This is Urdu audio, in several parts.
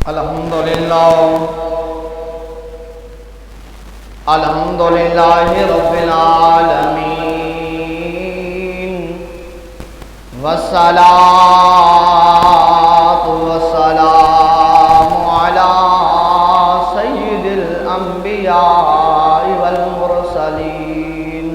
الحمدللہ رب العالمین والصلاة والسلام علی سید الانبیاء والمرسلین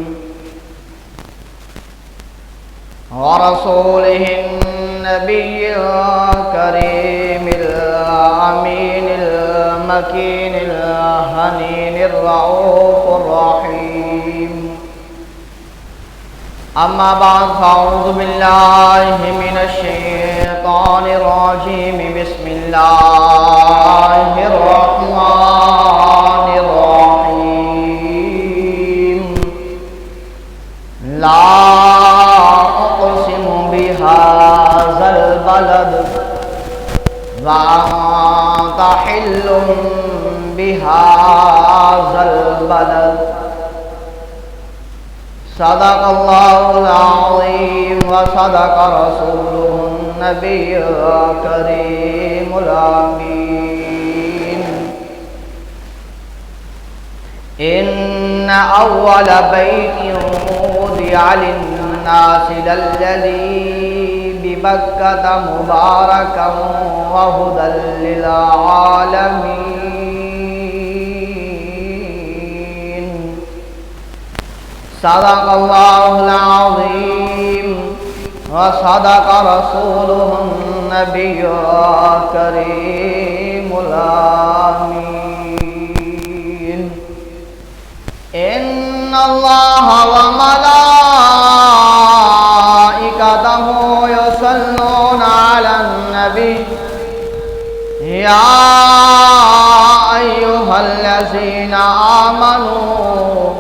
ورسولہ النبی الکریم الامین المکین الحنین الرؤوف الرحیم اما بعد فاعوذ باللہ من الشیطان الرجیم بسم اللہ الرحمن الرحیم لا اقسم بهذا البلد وأنت حل بهذا البلد صدق الله العظيم وصدق رسوله النبي الكريم الأمين إن أول بيت وضع للناس للذي ببكة مباركا وهدى للعالمين صدق الله العظيم وصدق رسوله النبي الكريم الأمين إن الله وملائكته يصلون على النبي يا أيها الذين آمنوا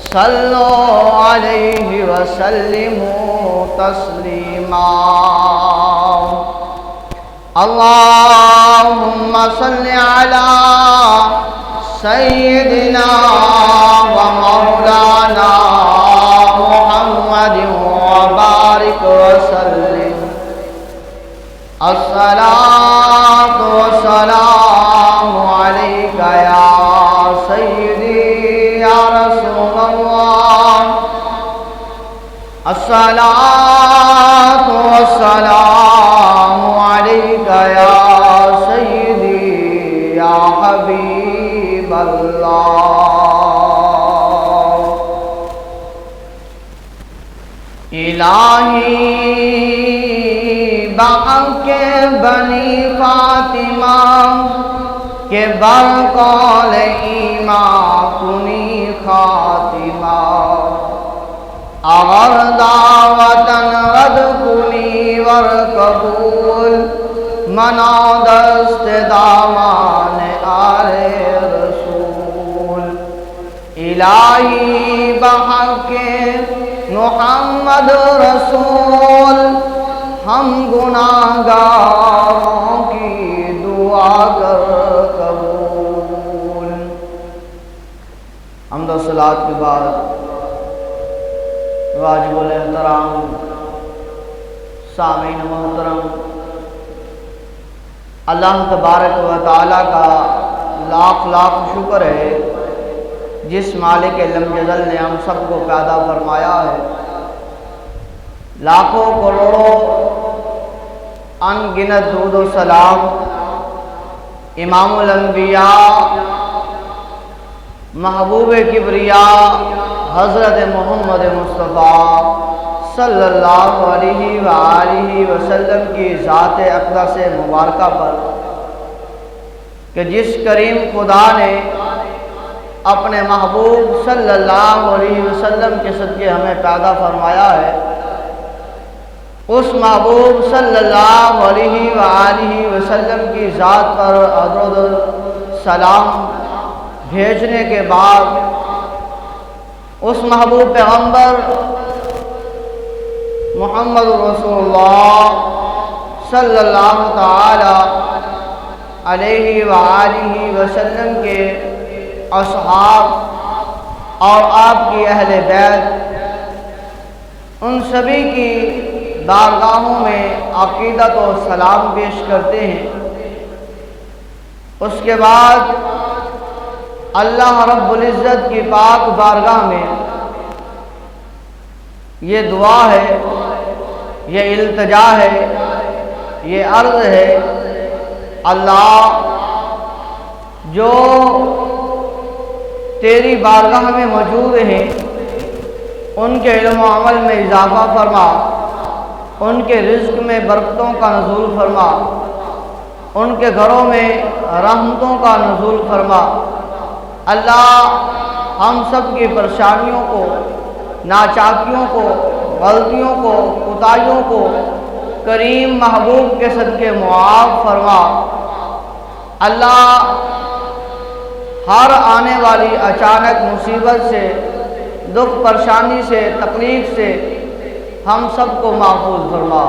صلوا عليه وسلموا تسليما اللهم صل على سيدنا ومولانا محمد وبارك وسلم الصلاة والسلام عليك يا سيدي يا رسول الله الصلاة والسلام عليك يا سيدي يا حبيب الله إلهي بحق بنی فاطمہ کے برقال ایمان کنی خاتمہ اگر دعوتن رد کنی ور قبول منا دست دامان آل رسول الہی بحق محمد رسول ہم گناہگاروں کی دعا کر قبول حمد و صلاۃ کے بعد واجب الاحترام سامعین محترم اللہ تبارک و تعالیٰ کا لاکھ لاکھ شکر ہے جس مالک لم یزل نے ہم سب کو پیدا فرمایا ہے لاکھوں کروڑوں ان گنت درود و سلام امام الانبیاء محبوب کبریاء حضرت محمد مصطفیٰ صلی اللہ علیہ وآلہ وسلم کی ذات اقدس مبارکہ پر کہ جس کریم خدا نے اپنے محبوب صلی اللہ علیہ وسلم کے صدقے ہمیں پیدا فرمایا ہے اس محبوب صلی اللہ علیہ وآلہ وسلم کی ذات پر درود سلام بھیجنے کے بعد اس محبوب پیغمبر محمد رسول اللہ صلی اللہ تعالی علیہ وآلہ وسلم کے اصحاب اور آپ کی اہل بیت ان سبھی کی بارگاہوں میں عقیدت و سلام پیش کرتے ہیں اس کے بعد اللہ رب العزت کی پاک بارگاہ میں یہ دعا ہے، یہ التجا ہے، یہ عرض ہے، اللہ جو تیری بارگاہ میں موجود ہیں ان کے علم و عمل میں اضافہ فرما، ان کے رزق میں برکتوں کا نزول فرما، ان کے گھروں میں رحمتوں کا نزول فرما۔ اللہ ہم سب کی پریشانیوں کو، ناچاکیوں کو، غلطیوں کو، کوتاہیوں کو کریم محبوب کے صدقے معاف فرما۔ اللہ ہر آنے والی اچانک مصیبت سے، دکھ پریشانی سے، تکلیف سے ہم سب کو محفوظ فرما،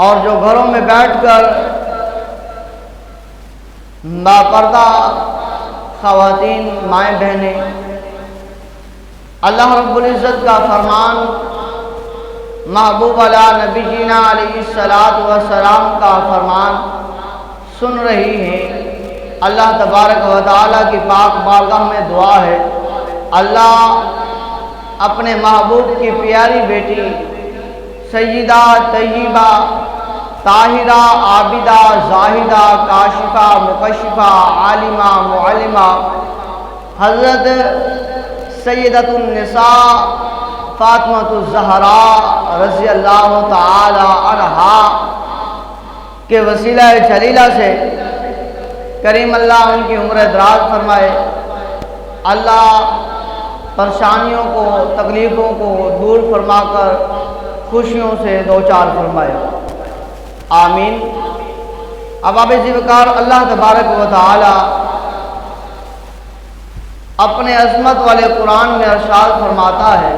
اور جو گھروں میں بیٹھ کر باپردہ خواتین، مائیں بہنیں اللہ رب العزت کا فرمان، محبوب علی نبی جینا علیہ السلام کا فرمان سن رہی ہیں، اللہ تبارک و تعالیٰ کی پاک بارگاہ میں دعا ہے، اللہ اپنے محبوب کی پیاری بیٹی سیدہ طیبہ طاہرہ عابدہ زاہدہ کاشفہ مکشفہ عالمہ معلمہ حضرت سیدۃ النساء فاطمۃ الزہراء رضی اللہ تعالی عنہا کے وسیلہ جلیلہ سے کریم اللہ ان کی عمر دراز فرمائے، اللہ پریشانیوں کو، تکلیفوں کو دور فرما کر خوشیوں سے دوچار فرمائے، آمین۔ اب ذوالفقار اللہ تبارک و تعالی اپنے عظمت والے قرآن میں ارشاد فرماتا ہے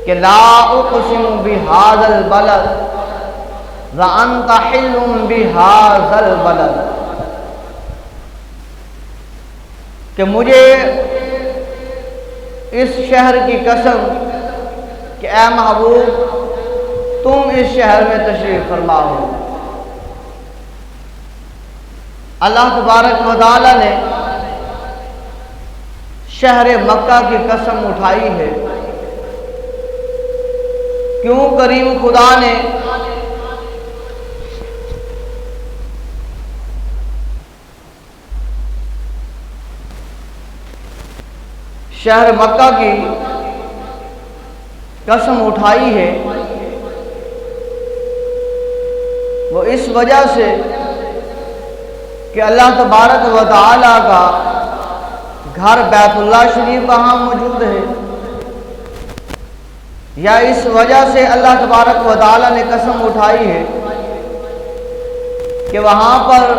کہ لا اقسم بہذا البلد وانت حل بہذا البلد، کہ مجھے اس شہر کی قسم کہ اے محبوب تم اس شہر میں تشریف فرما ہو۔ اللہ تبارک و تعالی نے شہر مکہ کی قسم اٹھائی ہے، کیوں کریم خدا نے شہر مکہ کی قسم اٹھائی ہے؟ وہ اس وجہ سے کہ اللہ تبارک و تعالیٰ کا گھر بیت اللہ شریف وہاں موجود ہے، یا اس وجہ سے اللہ تبارک و تعالیٰ نے قسم اٹھائی ہے کہ وہاں پر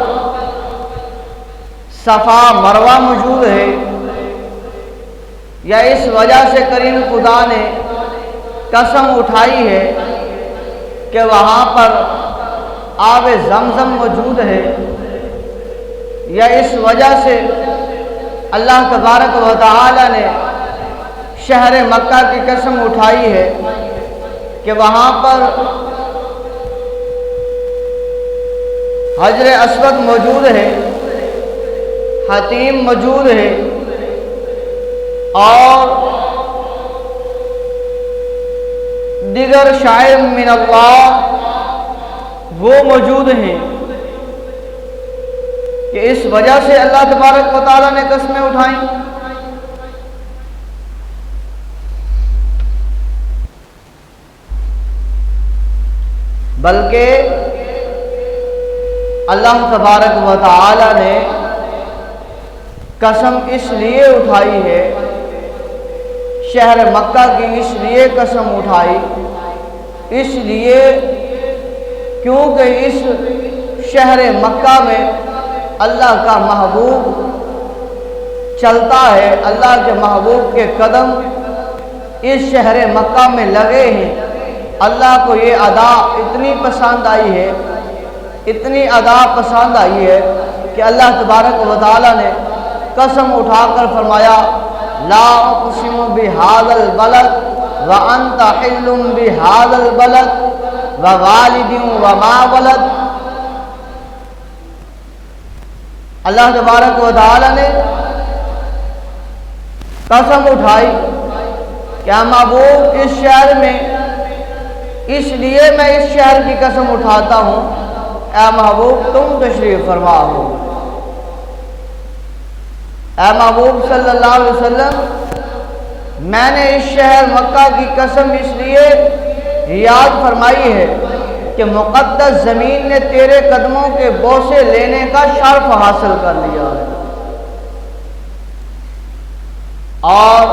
صفا مروہ موجود ہے، یا اس وجہ سے کریم خدا نے قسم اٹھائی ہے کہ وہاں پر آب زمزم موجود ہے، یا اس وجہ سے اللہ تبارک و تعالی نے شہر مکہ کی قسم اٹھائی ہے کہ وہاں پر حجر اسود موجود ہے، حتیم موجود ہے، اور دیگر شاعر من اللہ وہ موجود ہیں، کہ اس وجہ سے اللہ تبارک و تعالیٰ نے قسمیں اٹھائیں۔ بلکہ اللہ تبارک و تعالیٰ نے قسم اس لیے اٹھائی ہے، شہر مکہ کی اس لیے قسم اٹھائی، اس لیے کیونکہ اس شہر مکہ میں اللہ کا محبوب چلتا ہے، اللہ کے محبوب کے قدم اس شہر مکہ میں لگے ہیں۔ اللہ کو یہ ادا اتنی پسند آئی ہے، اتنی ادا پسند آئی ہے کہ اللہ تبارک و تعالی نے قسم اٹھا کر فرمایا لا اقسم بہذا البلد وانت حل بہذا البلد ووالد وما ولد، اللہ تبارک و تعالی نے قسم اٹھائی کہ محبوب اس شہر میں، اس لیے میں اس شہر کی قسم اٹھاتا ہوں، اے محبوب تم تشریف فرما ہو۔ اے محبوب صلی اللہ علیہ وسلم، میں نے اس شہر مکہ کی قسم اس لیے یاد فرمائی ہے کہ مقدس زمین نے تیرے قدموں کے بوسے لینے کا شرف حاصل کر لیا ہے۔ اور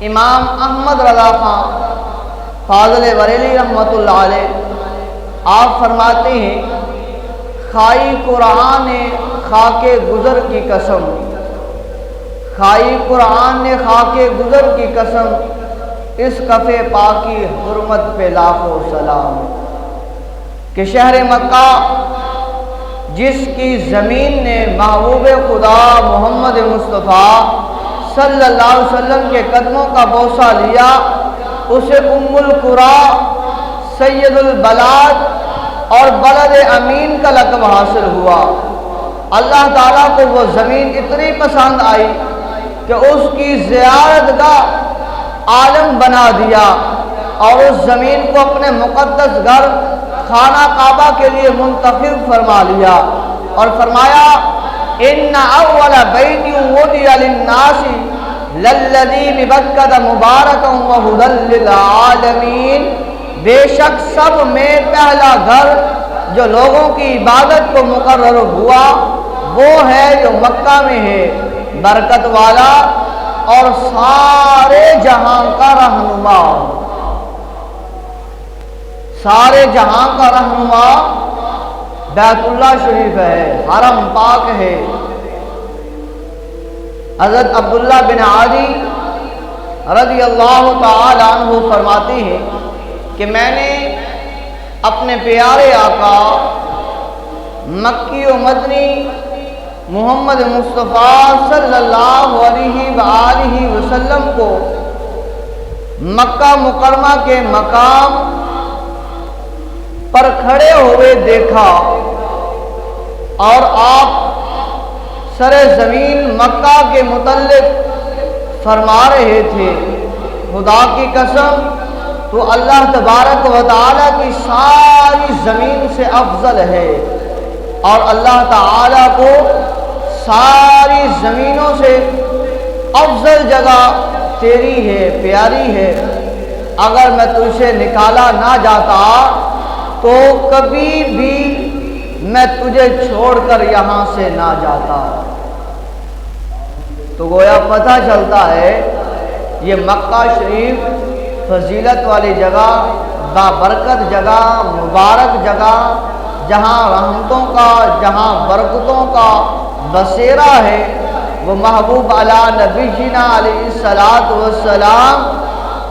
امام احمد رضا خان فاضل بریلی رحمۃ اللہ علیہ آپ فرماتے ہیں، کھائی قرآن نے خاک گزر کی قسم، کھائی قرآن نے خاک گزر کی قسم، اس کفے پاکی حرمت پہ لاکھوں سلام، کہ شہر مکہ جس کی زمین نے محبوب خدا محمد مصطفیٰ صلی اللہ علیہ وسلم کے قدموں کا بوسہ لیا، اسے ام القریٰ، سید البلاد اور بلد امین کا لقب حاصل ہوا۔ اللہ تعالیٰ کو وہ زمین اتنی پسند آئی کہ اس کی زیارت گاہ عالم بنا دیا اور اس زمین کو اپنے مقدس گھر خانہ کعبہ کے لیے منتخب فرما لیا اور فرمایا، ان اول بیت وضع للناس للذی ببکۃ مبارکا وہدی للعالمین، بے شک سب میں پہلا گھر جو لوگوں کی عبادت کو مقرر ہوا وہ ہے جو مکہ میں ہے، برکت والا اور سارے جہاں کا رہنما، سارے جہاں کا رہنما بیت اللہ شریف ہے، حرم پاک ہے۔ حضرت عبداللہ بن عادی رضی اللہ تعالی عنہ فرماتے ہیں کہ میں نے اپنے پیارے آقا مکی و مدنی محمد مصطفیٰ صلی اللہ علیہ وآلہ وسلم کو مکہ مکرمہ کے مقام پر کھڑے ہوئے دیکھا اور آپ سر زمین مکہ کے متعلق فرما رہے تھے، خدا کی قسم تو اللہ تبارک و تعالیٰ کی ساری زمین سے افضل ہے اور اللہ تعالیٰ کو ساری زمینوں سے افضل جگہ تیری ہے، پیاری ہے۔ اگر میں تجھے نکالا نہ جاتا تو کبھی بھی میں تجھے چھوڑ کر یہاں سے نہ جاتا۔ تو گویا پتہ چلتا ہے یہ مکہ شریف فضیلت والی جگہ، بابرکت جگہ، مبارک جگہ، جہاں رحمتوں کا، جہاں برکتوں کا بسیرا ہے، وہ محبوب علی نبینا علیہ الصلاۃ والسلام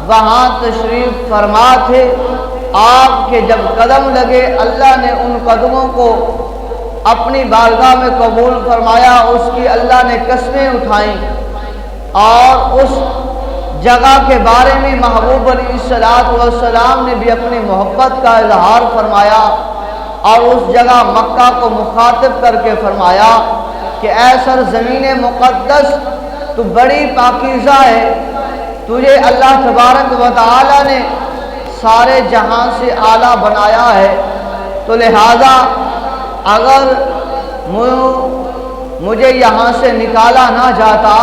وہاں تشریف فرما تھے۔ آپ کے جب قدم لگے اللہ نے ان قدموں کو اپنی بارگاہ میں قبول فرمایا، اس کی اللہ نے قسمیں اٹھائیں اور اس جگہ کے بارے میں محبوب علیہ الصلاۃ والسلام نے بھی اپنی محبت کا اظہار فرمایا اور اس جگہ مکہ کو مخاطب کر کے فرمایا کہ اے سرزمین مقدس تو بڑی پاکیزہ ہے، تجھے اللہ تبارک و تعالی نے سارے جہاں سے اعلیٰ بنایا ہے، تو لہذا اگر مجھے یہاں سے نکالا نہ جاتا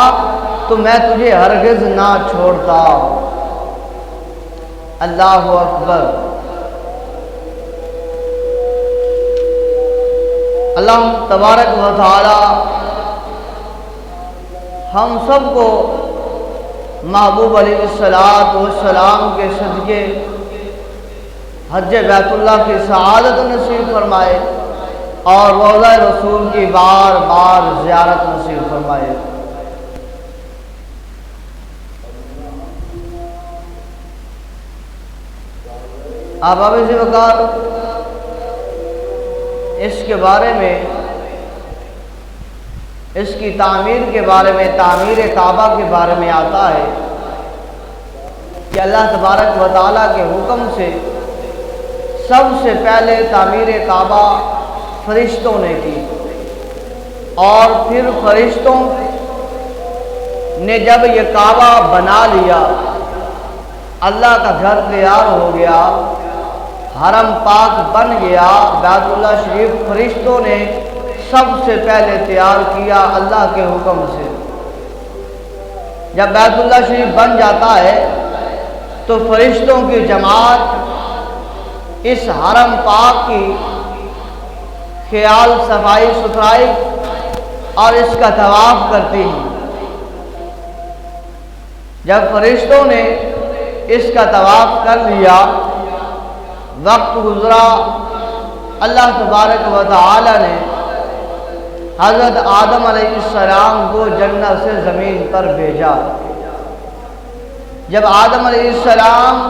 تو میں تجھے ہرگز نہ چھوڑتا۔ اللہ اکبر۔ اللہ تبارک و تعالی ہم سب کو محبوب علیہ الصلاۃ والسلام کے صدقے حج بیت اللہ کی سعادت نصیب فرمائے اور روضہ رسول کی بار بار زیارت نصیب فرمائے۔ احباب سے وقار، اس کے بارے میں، اس کی تعمیر کے بارے میں، تعمیر کعبہ کے بارے میں آتا ہے کہ اللہ تبارک و تعالیٰ کے حکم سے سب سے پہلے تعمیر کعبہ فرشتوں نے کی۔ اور پھر فرشتوں نے جب یہ کعبہ بنا لیا، اللہ کا گھر تیار ہو گیا، حرم پاک بن گیا، بیت اللہ شریف فرشتوں نے سب سے پہلے تیار کیا اللہ کے حکم سے۔ جب بیت اللہ شریف بن جاتا ہے تو فرشتوں کی جماعت اس حرم پاک کی خیال صفائی ستھرائی اور اس کا طواف کرتی ہیں۔ جب فرشتوں نے اس کا طواف کر لیا، وقت گزرا، اللہ تبارک و تعالی نے حضرت آدم علیہ السلام کو جنت سے زمین پر بھیجا۔ جب آدم علیہ السلام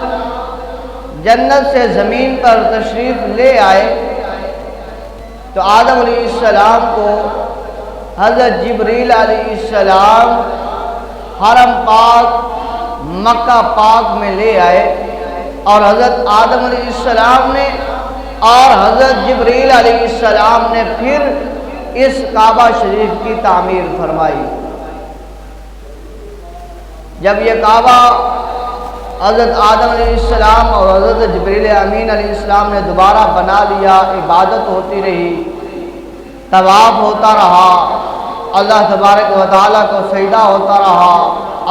جنت سے زمین پر تشریف لے آئے تو آدم علیہ السلام کو حضرت جبریل علیہ السلام حرم پاک مکہ پاک میں لے آئے، اور حضرت آدم علیہ السلام نے اور حضرت جبریل علیہ السلام نے پھر اس کعبہ شریف کی تعمیر فرمائی۔ جب یہ کعبہ حضرت آدم علیہ السلام اور حضرت جبریل امین علیہ السلام نے دوبارہ بنا لیا، عبادت ہوتی رہی، طواف ہوتا رہا، اللہ تبارک و تعالیٰ کو سجدہ ہوتا رہا،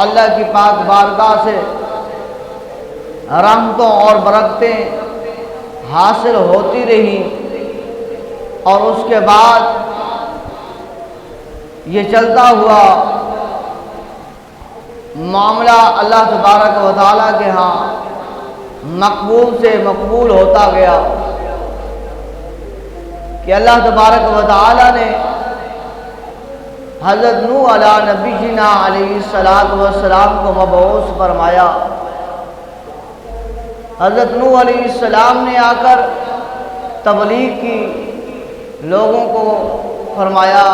اللہ کی پاک بارگاہ سے رحمتوں اور برکتیں حاصل ہوتی رہی، اور اس کے بعد یہ چلتا ہوا معاملہ اللہ تبارک و تعالیٰ کے ہاں مقبول سے مقبول ہوتا گیا کہ اللہ تبارک و تعالیٰ نے حضرت نوح علیہ نبینا علیہ السلام کو مبعوث فرمایا۔ حضرت نوح علیہ السلام نے آ کر تبلیغ کی، لوگوں کو فرمایا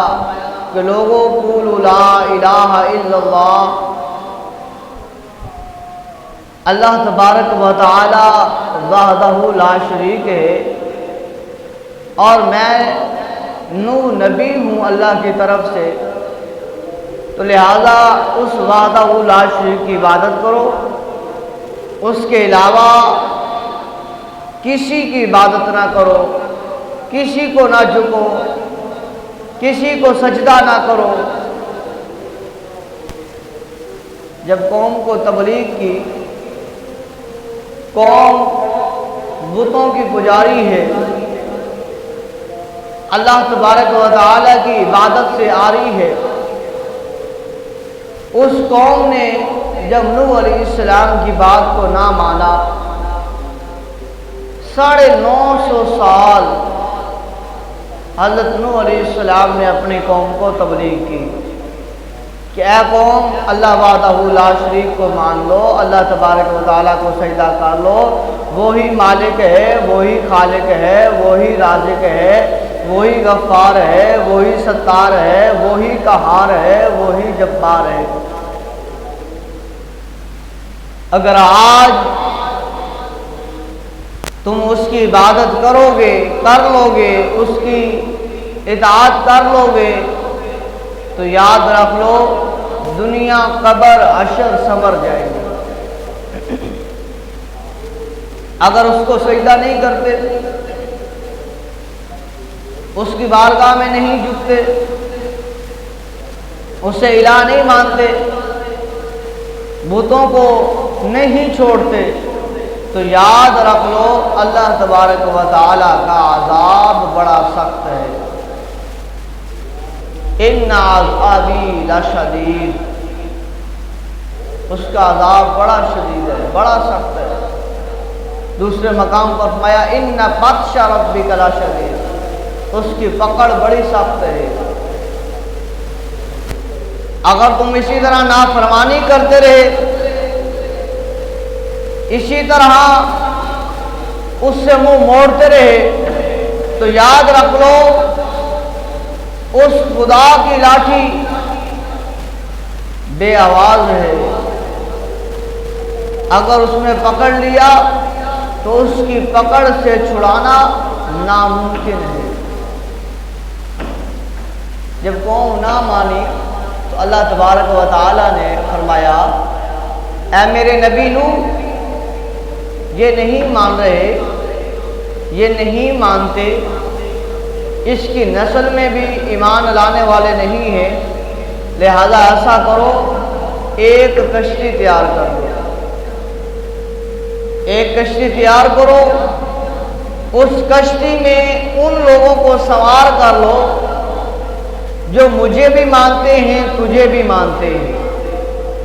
کہ لوگوں قولوا لا الہ الا اللہ، اللہ تبارک و تعالی وحدہ لا شریک ہے، اور میں نوح نبی ہوں اللہ کی طرف سے، تو لہذا اس وحدہ لا شریک کی عبادت کرو، اس کے علاوہ کسی کی عبادت نہ کرو، کسی کو نہ جھکو، کسی کو سجدہ نہ کرو۔ جب قوم کو تبلیغ کی، قوم بتوں کی پجاری ہے، اللہ تبارک و تعالیٰ کی عبادت سے آ رہی ہے، اس قوم نے جب نوح علیہ السلام کی بات کو نہ مانا، 950 سال حضرت نوح علیہ السلام نے اپنی قوم کو تبلیغ کی کہ اے قوم، اللہ وحدہ لا شریک کو مان لو، اللہ تبارک و تعالیٰ کو سجدہ کر لو، وہی مالک ہے، وہی خالق ہے، وہی رازق ہے، وہی غفار ہے، وہی ستار ہے، وہی قہار ہے، وہی جبار ہے۔ اگر آج تم اس کی عبادت کرو گے، کر لو گے، اس کی اطاعت کر لو گے، تو یاد رکھ لو دنیا قبر حشر سنور جائے گی۔ اگر اس کو سجدہ نہیں کرتے، اس کی بارگاہ میں نہیں جھکتے، اسے الہ نہیں مانتے، بتوں کو نہیں چھوڑتے، تو یاد رکھ لو اللہ تبارک و تعالیٰ کا عذاب بڑا سخت ہے۔ ان عذابی لشدید، اس کا عذاب بڑا شدید ہے، بڑا سخت ہے۔ دوسرے مقام پر فرمایا ان بطش ربک لشدید، اس کی پکڑ بڑی سخت ہے۔ اگر تم اسی طرح نافرمانی کرتے رہے، اسی طرح اس سے منہ موڑتے رہے، تو یاد رکھ لو اس خدا کی لاٹھی بے آواز ہے، اگر اس نے پکڑ لیا تو اس کی پکڑ سے چھڑانا ناممکن ہے۔ جب قوم نہ مانی تو اللہ تبارک و تعالیٰ نے فرمایا اے میرے نبی نوح یہ نہیں مان رہے، یہ نہیں مانتے، اس کی نسل میں بھی ایمان لانے والے نہیں ہیں، لہذا ایسا کرو ایک کشتی تیار کر دو، ایک کشتی تیار کرو، اس کشتی میں ان لوگوں کو سوار کر لو جو مجھے بھی مانتے ہیں تجھے بھی مانتے ہیں،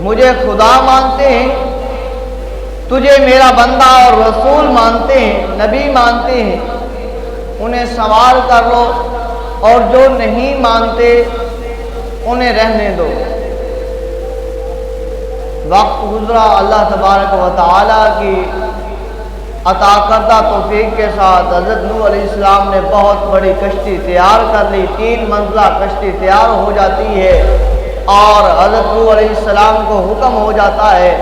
مجھے خدا مانتے ہیں، تجھے میرا بندہ اور رسول مانتے ہیں، نبی مانتے ہیں، انہیں سوار کر لو، اور جو نہیں مانتے انہیں رہنے دو۔ وقت گزرا، اللہ تبارک و تعالیٰ کی عطا کردہ توفیق کے ساتھ حضرت نوح علیہ السلام نے بہت بڑی کشتی تیار کر لی، 3 منزلہ کشتی تیار ہو جاتی ہے، اور حضرت نوح علیہ السلام کو حکم ہو جاتا ہے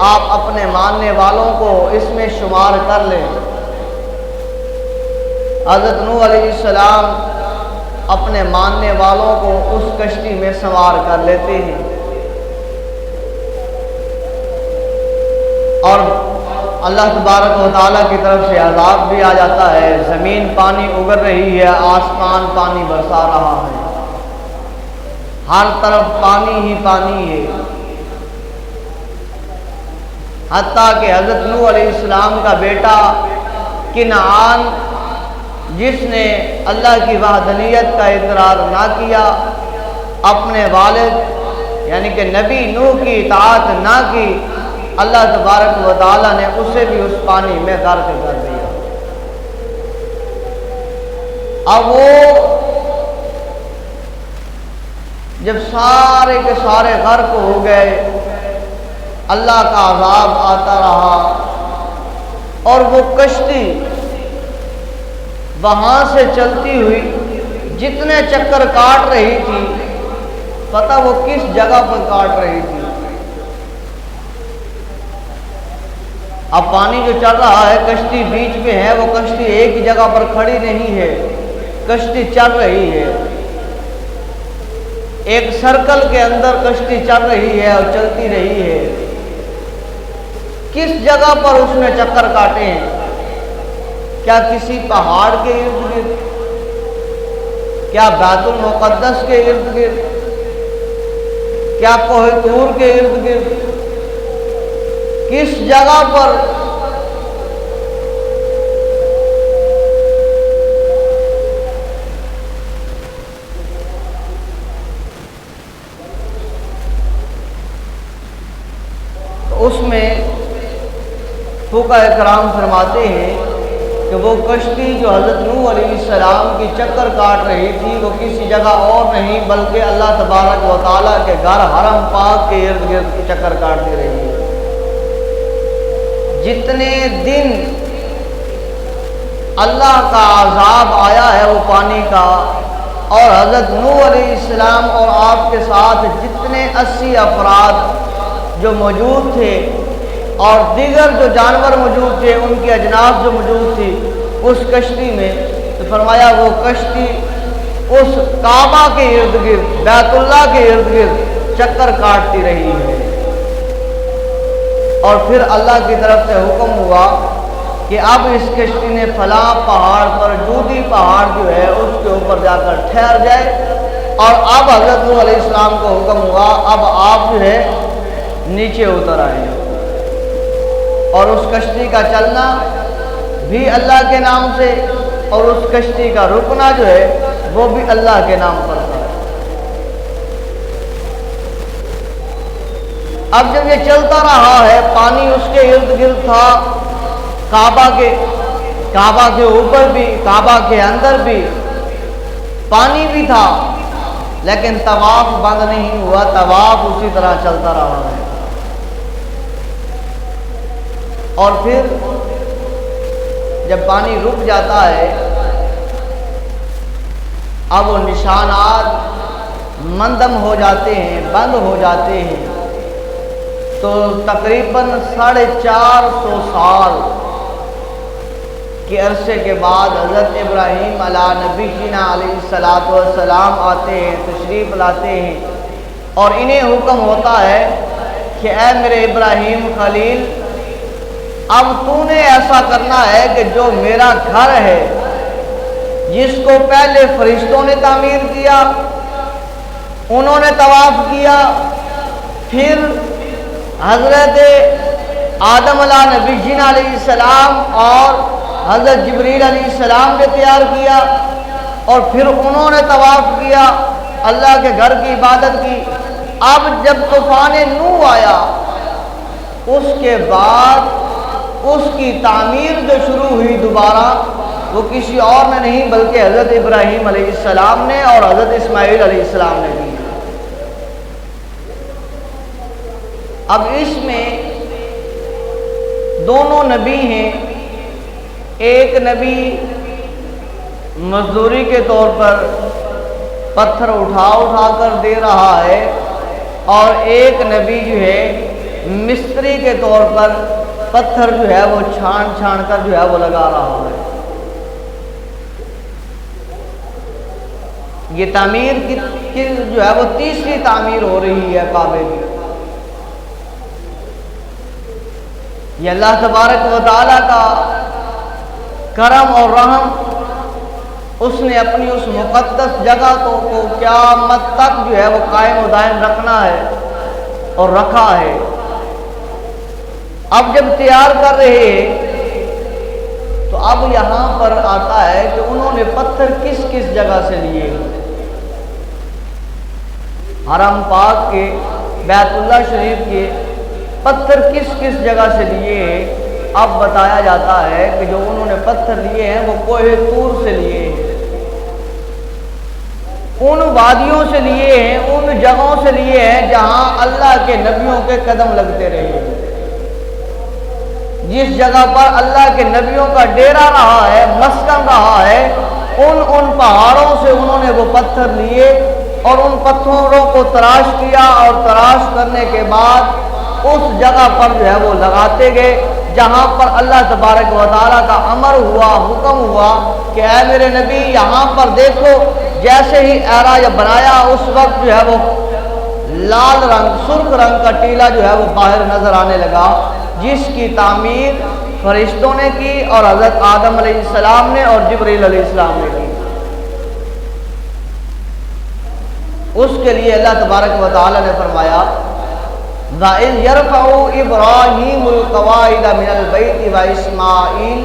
آپ اپنے ماننے والوں کو اس میں شمار کر لیں۔ حضرت نوح علیہ السلام اپنے ماننے والوں کو اس کشتی میں سوار کر لیتے ہیں، اور اللہ تبارک و تعالیٰ کی طرف سے عذاب بھی آ جاتا ہے، زمین پانی اگر رہی ہے، آسمان پانی برسا رہا ہے، ہر طرف پانی ہی پانی ہے، حتیٰ کہ حضرت نوح علیہ السلام کا بیٹا کنعان جس نے اللہ کی وحدانیت کا اقرار نہ کیا، اپنے والد یعنی کہ نبی نوح کی اطاعت نہ کی، اللہ تبارک و تعالیٰ نے اسے بھی اس پانی میں غرق کر دیا۔ اب وہ جب سارے کے سارے غرق ہو گئے، اللہ کا عذاب آتا رہا، اور وہ کشتی وہاں سے چلتی ہوئی جتنے چکر کاٹ رہی تھی، پتہ وہ کس جگہ پر کاٹ رہی تھی؟ اب پانی جو چل رہا ہے، کشتی بیچ میں ہے، وہ کشتی ایک ہی جگہ پر کھڑی نہیں ہے، کشتی چل رہی ہے، ایک سرکل کے اندر کشتی چل رہی ہے اور چلتی رہی ہے۔ کس جگہ پر اس نے چکر کاٹے ہیں؟ کیا کسی پہاڑ کے ارد گرد؟ کیا بیت المقدس کے ارد گرد؟ کیا کوہ طور کے ارد گرد؟ کس جگہ پر؟ تو اس میں فقہاء کرام فرماتے ہیں کہ وہ کشتی جو حضرت نوح علیہ السلام کی چکر کاٹ رہی تھی، وہ کسی جگہ اور نہیں بلکہ اللہ تبارک و تعالیٰ کے گھر حرم پاک کے ارد گرد چکر کاٹتی رہی ہے۔ جتنے دن اللہ کا عذاب آیا ہے وہ پانی کا، اور حضرت نوح علیہ السلام اور آپ کے ساتھ جتنے 80 افراد جو موجود تھے اور دیگر جو جانور موجود تھے، ان کی اجناس جو موجود تھی اس کشتی میں، تو فرمایا وہ کشتی اس کعبہ کے ارد گرد، بیت اللہ کے ارد گرد چکر کاٹتی رہی ہے۔ اور پھر اللہ کی طرف سے حکم ہوا کہ اب اس کشتی نے فلاں پہاڑ پر، جودی پہاڑ جو ہے اس کے اوپر جا کر ٹھہر جائے، اور اب حضرت نوح علیہ السلام کو حکم ہوا اب آپ جو ہے نیچے اتر آئیں، اور اس کشتی کا چلنا بھی اللہ کے نام سے، اور اس کشتی کا رکنا جو ہے وہ بھی اللہ کے نام پر تھا۔ اب جب یہ چلتا رہا ہے، پانی اس کے ارد گرد تھا، کعبہ کے اوپر بھی، کعبہ کے اندر بھی پانی بھی تھا، لیکن طواف بند نہیں ہوا، طواف اسی طرح چلتا رہا ہے۔ اور پھر جب پانی رک جاتا ہے، اب وہ نشانات مندم ہو جاتے ہیں، بند ہو جاتے ہیں، تو تقریباً 450 سال کہ عرصے کے بعد حضرت ابراہیم علیہ نبینا علیہ الصلوۃ والسلام آتے ہیں، تشریف لاتے ہیں، اور انہیں حکم ہوتا ہے کہ اے میرے ابراہیم خلیل، اب تو نے ایسا کرنا ہے کہ جو میرا گھر ہے جس کو پہلے فرشتوں نے تعمیر کیا، انہوں نے طواف کیا، پھر حضرت آدم علیہ نبینا علیہ السلام اور حضرت جبریل علیہ السلام نے تیار کیا، اور پھر انہوں نے طواف کیا، اللہ کے گھر کی عبادت کی۔ اب جب طوفان نوح آیا، اس کے بعد اس کی تعمیر جو شروع ہوئی دوبارہ، وہ کسی اور نے نہیں بلکہ حضرت ابراہیم علیہ السلام نے اور حضرت اسماعیل علیہ السلام نے کی۔ اب اس میں دونوں نبی ہیں، ایک نبی مزدوری کے طور پر پتھر اٹھا اٹھا کر دے رہا ہے، اور ایک نبی جو ہے مستری کے طور پر پتھر جو ہے وہ چھان چھان کر جو ہے وہ لگا رہا ہے۔ یہ تعمیر کی جو ہے وہ تیسری تعمیر ہو رہی ہے کعبے کی۔ یہ اللہ تبارک و تعالیٰ کا کرم اور رحم، اس نے اپنی اس مقدس جگہ کو قیامت تک جو ہے وہ قائم و دائم رکھنا ہے اور رکھا ہے۔ اب جب تیار کر رہے ہیں تو اب یہاں پر آتا ہے کہ انہوں نے پتھر کس کس جگہ سے لیے، حرم پاک کے بیت اللہ شریف کے پتھر کس کس جگہ سے لیے ہیں۔ اب بتایا جاتا ہے کہ جو انہوں نے پتھر لیے ہیں وہ کوہ طور سے لیے ہیں، ان وادیوں سے لیے ہیں، ان جگہوں سے لیے ہیں جہاں اللہ کے نبیوں کے قدم لگتے رہے، جس جگہ پر اللہ کے نبیوں کا ڈیرا رہا ہے، مسکن رہا ہے، ان پہاڑوں سے انہوں نے وہ پتھر لیے اور ان پتھروں کو تراش کیا، اور تراش کرنے کے بعد اس جگہ پر جو ہے وہ لگاتے گئے جہاں پر اللہ تبارک و تعالیٰ کا امر ہوا، حکم ہوا کہ اے میرے نبی یہاں پر دیکھو۔ جیسے ہی اعراض جب بنایا، اس وقت جو ہے وہ لال رنگ، سرخ رنگ کا ٹیلا جو ہے وہ باہر نظر آنے لگا، جس کی تعمیر فرشتوں نے کی اور حضرت آدم علیہ السلام نے اور جبریل علیہ السلام نے کی۔ اس کے لیے اللہ تبارک و تعالیٰ نے فرمایا وَإِذْ يَرْفَعُ إِبْرَاهِيمُ الْقَوَاعِدَ مِنَ الْبَيْتِ وَإِسْمَاعِيلُ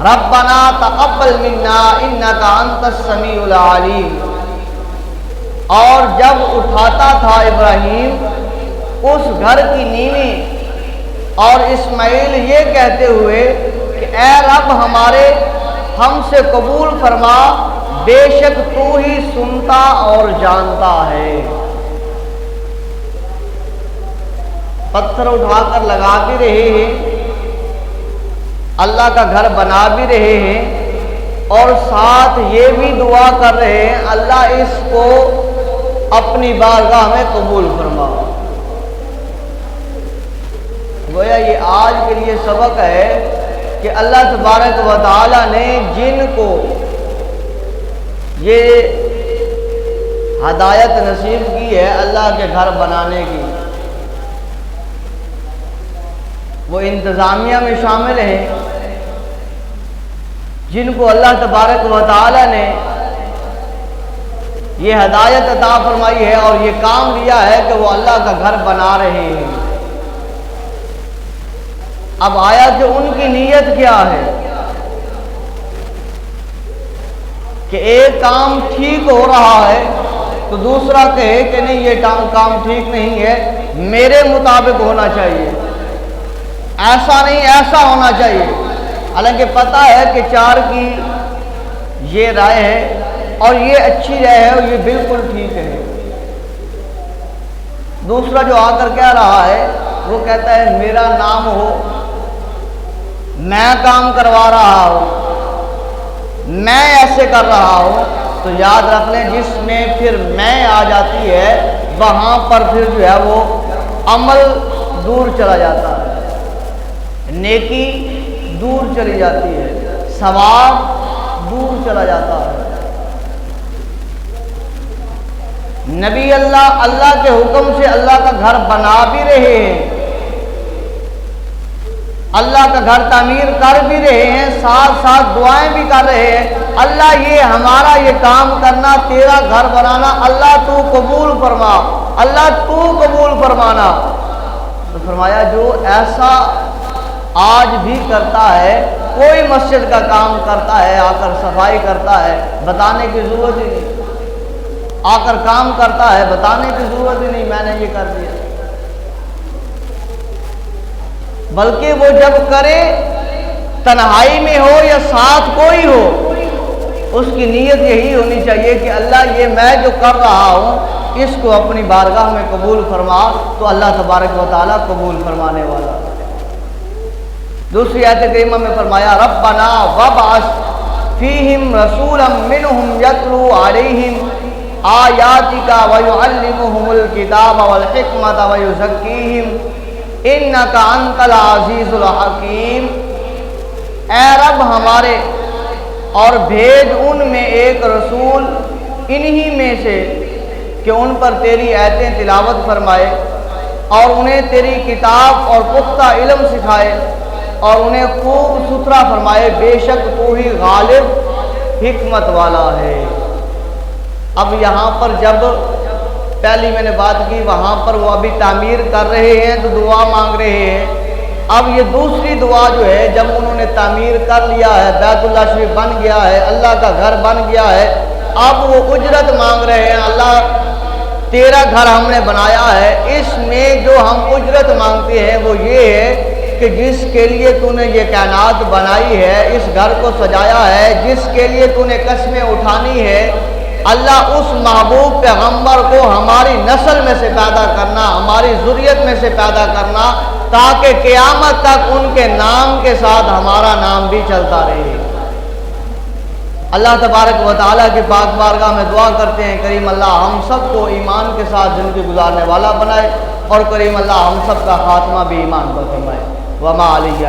رَبَّنَا تَقَبَّلْ مِنَّا إِنَّكَ أَنْتَ السَّمِيعُ الْعَلِيمُ۔ اور جب اٹھاتا تھا ابراہیم اس گھر کی نیویں، اور اسماعیل یہ کہتے ہوئے کہ اے رب ہمارے، ہم سے قبول فرما، بے شک تو ہی سنتا اور جانتا ہے۔ پتھر اٹھا کر لگا بھی رہے ہیں، اللہ کا گھر بنا بھی رہے ہیں، اور ساتھ یہ بھی دعا کر رہے ہیں اللہ اس کو اپنی بارگاہ میں قبول فرما۔ گویا یہ آج کے لیے سبق ہے کہ اللہ تبارک و تعالیٰ نے جن کو یہ ہدایت نصیب کی ہے اللہ کے گھر بنانے کی، وہ انتظامیہ میں شامل ہیں، جن کو اللہ تبارک و تعالیٰ نے یہ ہدایت عطا فرمائی ہے اور یہ کام دیا ہے کہ وہ اللہ کا گھر بنا رہے ہیں۔ اب آیا کہ ان کی نیت کیا ہے کہ ایک کام ٹھیک ہو رہا ہے تو دوسرا کہے کہ نہیں یہ کام ٹھیک نہیں ہے، میرے مطابق ہونا چاہیے، ایسا نہیں ایسا ہونا چاہیے، حالانکہ پتہ ہے کہ چار کی یہ رائے ہے اور یہ اچھی رائے ہے اور یہ بالکل ٹھیک ہے۔ دوسرا جو آ کر کہہ رہا ہے وہ کہتا ہے میرا نام ہو، میں کام کروا رہا ہوں، میں ایسے کر رہا ہوں، تو یاد رکھ لیں جس میں پھر میں آ جاتی ہے وہاں پر پھر جو ہے وہ عمل دور چلا جاتا ہے، نیکی دور چلی جاتی ہے، ثواب دور چلا جاتا ہے۔ نبی اللہ کے حکم سے اللہ کا گھر بنا بھی رہے ہیں، اللہ کا گھر تعمیر کر بھی رہے ہیں، ساتھ ساتھ دعائیں بھی کر رہے ہیں، اللہ یہ ہمارا یہ کام کرنا، تیرا گھر بنانا اللہ تو قبول فرما، اللہ تو قبول فرمانا۔ تو فرمایا جو ایسا آج بھی کرتا ہے، کوئی مسجد کا کام کرتا ہے، آ کر صفائی کرتا ہے، بتانے کی ضرورت ہی نہیں، آ کر کام کرتا ہے، بتانے کی ضرورت ہی نہیں میں نے یہ کر دیا، بلکہ وہ جب کرے تنہائی میں ہو یا ساتھ کوئی ہو، اس کی نیت یہی ہونی چاہیے کہ اللہ یہ میں جو کر رہا ہوں اس کو اپنی بارگاہ میں قبول فرما، تو اللہ تبارک و تعالیٰ قبول فرمانے والا۔ دوسری آیت کریمہ میں فرمایا ربنا وابعث فیہم رسولا منہم یتلو علیہم آیاتک ویعلمہم الکتاب والحکمت ویزکیہم انک انت العزیز الحکیم۔ اے رب ہمارے، اور بھیج ان میں ایک رسول انہی میں سے کہ ان پر تیری آیتیں تلاوت فرمائے اور انہیں تیری کتاب اور پختہ علم سکھائے اور انہیں خوب ستھرا فرمائے، بے شک تو ہی غالب حکمت والا ہے۔ اب یہاں پر جب پہلی میں نے بات کی وہاں پر وہ ابھی تعمیر کر رہے ہیں تو دعا مانگ رہے ہیں، اب یہ دوسری دعا جو ہے جب انہوں نے تعمیر کر لیا ہے، بیت اللہ شریف بن گیا ہے، اللہ کا گھر بن گیا ہے، اب وہ اجرت مانگ رہے ہیں، اللہ تیرا گھر ہم نے بنایا ہے، اس میں جو ہم اجرت مانگتے ہیں وہ یہ ہے کہ جس کے لیے تو نے یہ کائنات بنائی ہے، اس گھر کو سجایا ہے، جس کے لیے تو نے قسمیں اٹھانی ہے، اللہ اس محبوب پیغمبر کو ہماری نسل میں سے پیدا کرنا، ہماری ذریت میں سے پیدا کرنا، تاکہ قیامت تک ان کے نام کے ساتھ ہمارا نام بھی چلتا رہے۔ اللہ تبارک و تعالیٰ کی پاک بارگاہ میں دعا کرتے ہیں کریم اللہ ہم سب کو ایمان کے ساتھ زندگی گزارنے والا بنائے، اور کریم اللہ ہم سب کا خاتمہ بھی ایمان پر فرمائے۔ وما علیہ